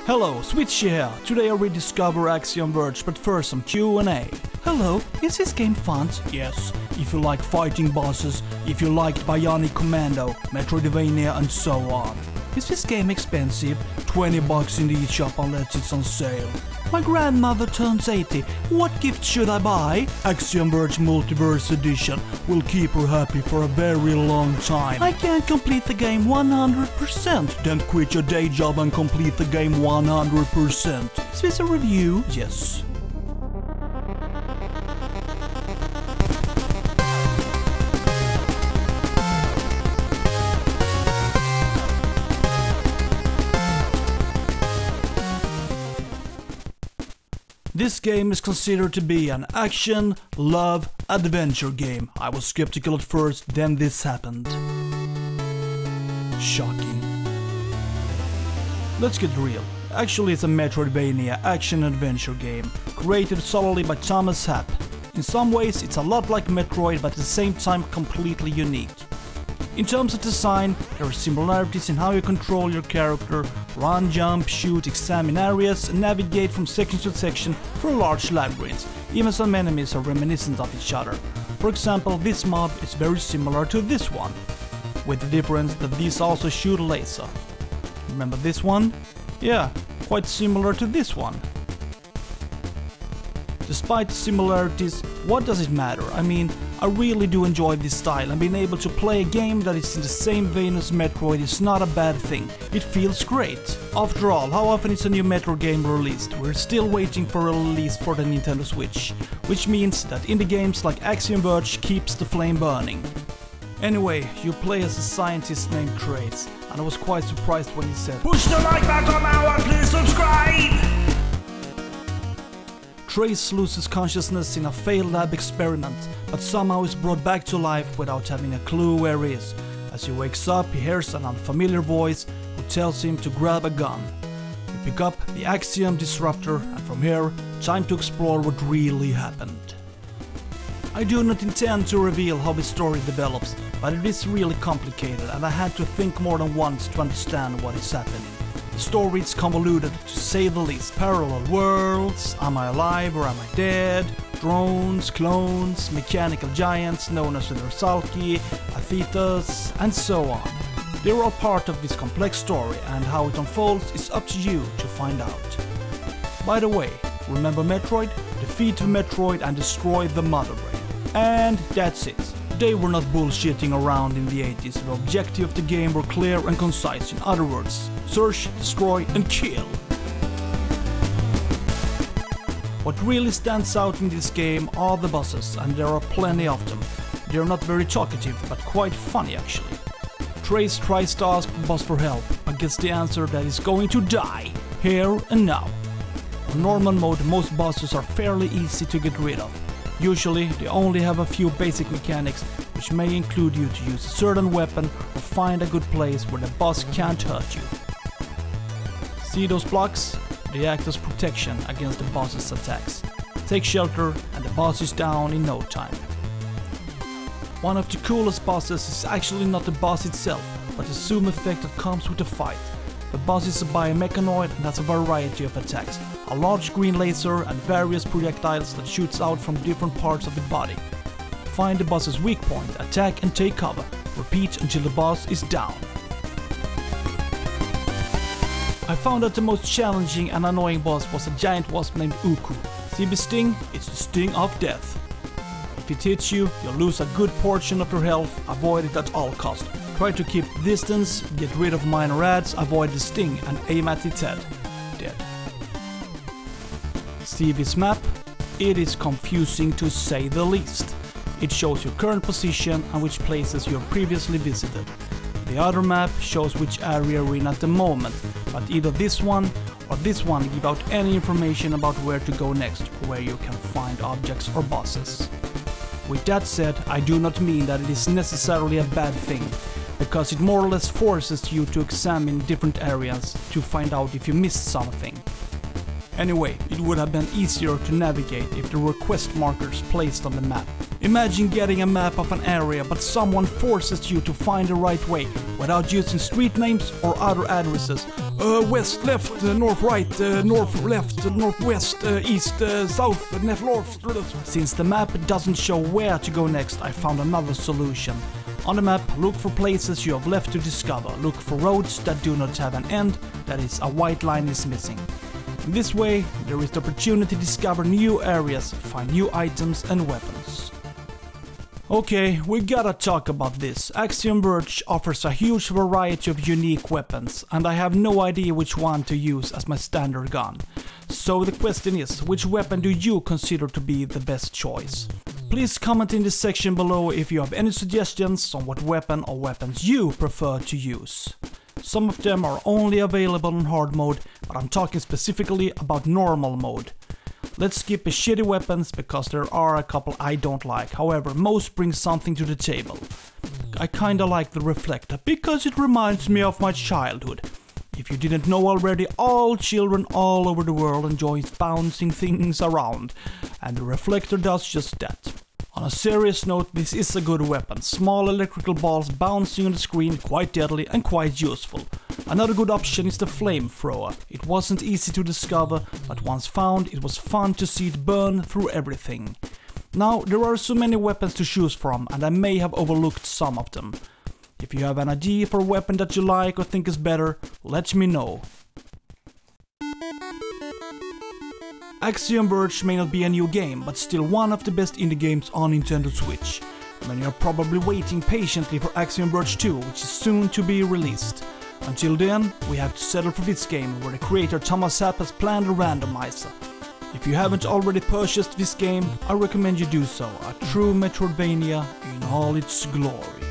Hello, Switchey here. Today I rediscover Axiom Verge, but first some Q&A. Hello, is this game fun? Yes, if you like fighting bosses, if you liked Bionic Commando, Metroidvania and so on. Is this game expensive? $20 in the eShop unless it's on sale. My grandmother turns 80, what gift should I buy? Axiom Verge Multiverse Edition will keep her happy for a very long time. I can't complete the game 100%. Then quit your day job and complete the game 100%. Is this a review? Yes. This game is considered to be an action, love, adventure game. I was skeptical at first, then this happened. Shocking. Let's get real. Actually, it's a Metroidvania action-adventure game, created solely by Thomas Happ. In some ways, it's a lot like Metroid, but at the same time completely unique. In terms of design, there are similarities in how you control your character, run, jump, shoot, examine areas, and navigate from section to section through a large labyrinth. Even some enemies are reminiscent of each other. For example, this mob is very similar to this one, with the difference that these also shoot a laser. Remember this one? Yeah, quite similar to this one. Despite the similarities, what does it matter? I mean, I really do enjoy this style, and being able to play a game that is in the same vein as Metroid is not a bad thing. It feels great. After all, how often is a new Metroid game released? We're still waiting for a release for the Nintendo Switch, which means that indie games like Axiom Verge keeps the flame burning. Anyway, you play as a scientist named Trace, and I was quite surprised when he said, "Push the like button now and please subscribe!" Trace loses consciousness in a failed lab experiment, but somehow is brought back to life without having a clue where he is. As he wakes up, he hears an unfamiliar voice who tells him to grab a gun. You pick up the Axiom Disruptor, and from here, time to explore what really happened. I do not intend to reveal how the story develops, but it is really complicated, and I had to think more than once to understand what is happening. The story is convoluted, to say the least. Parallel worlds, am I alive or am I dead? Drones, clones, mechanical giants known as the Ursalki, Athetas, and so on. They're all part of this complex story, and how it unfolds is up to you to find out. By the way, remember Metroid? Defeat the Metroid and destroy the Mother Brain. And that's it. They were not bullshitting around in the 80s, the objective of the game were clear and concise. In other words, search, destroy and kill. What really stands out in this game are the bosses, and there are plenty of them. They are not very talkative, but quite funny actually. Trace tries to ask the boss for help, but gets the answer that he's going to die, here and now. On normal mode, most bosses are fairly easy to get rid of. Usually, they only have a few basic mechanics, which may include you to use a certain weapon or find a good place where the boss can't hurt you. See those blocks? They act as protection against the boss's attacks. Take shelter and the boss is down in no time. One of the coolest bosses is actually not the boss itself, but the zoom effect that comes with the fight. The boss is a biomechanoid and has a variety of attacks. A large green laser and various projectiles that shoots out from different parts of the body. Find the boss's weak point, attack and take cover. Repeat until the boss is down. I found that the most challenging and annoying boss was a giant wasp named Uku. See the sting? It's the sting of death. If it hits you, you'll lose a good portion of your health. Avoid it at all costs. Try to keep distance, get rid of minor adds, avoid the sting and aim at its head. Dead. See this map? It is confusing to say the least. It shows your current position and which places you have previously visited. The other map shows which area we're in at the moment, but either this one or this one give out any information about where to go next, or where you can find objects or bosses. With that said, I do not mean that it is necessarily a bad thing, because it more or less forces you to examine different areas to find out if you missed something. Anyway, it would have been easier to navigate if there were quest markers placed on the map. Imagine getting a map of an area, but someone forces you to find the right way, without using street names or other addresses. West, left, north, right, north, left, northwest, east, south, north. Since the map doesn't show where to go next, I found another solution. On the map, look for places you have left to discover. Look for roads that do not have an end, that is, a white line is missing. In this way, there is the opportunity to discover new areas, find new items and weapons. Okay, we gotta talk about this. Axiom Verge offers a huge variety of unique weapons, and I have no idea which one to use as my standard gun. So the question is, which weapon do you consider to be the best choice? Please comment in the section below if you have any suggestions on what weapon or weapons you prefer to use. Some of them are only available in hard mode, but I'm talking specifically about normal mode. Let's skip the shitty weapons because there are a couple I don't like, however most bring something to the table. I kinda like the reflector because it reminds me of my childhood. If you didn't know already, all children all over the world enjoy bouncing things around, and the reflector does just that. On a serious note, this is a good weapon. Small electrical balls bouncing on the screen, quite deadly and quite useful. Another good option is the flamethrower. It wasn't easy to discover, but once found, it was fun to see it burn through everything. Now, there are so many weapons to choose from, and I may have overlooked some of them. If you have an idea for a weapon that you like or think is better, let me know. Axiom Verge may not be a new game, but still one of the best indie games on Nintendo Switch. Many are probably waiting patiently for Axiom Verge 2, which is soon to be released. Until then, we have to settle for this game, where the creator Thomas Happ has planned a randomizer. If you haven't already purchased this game, I recommend you do so, a true Metroidvania in all its glory.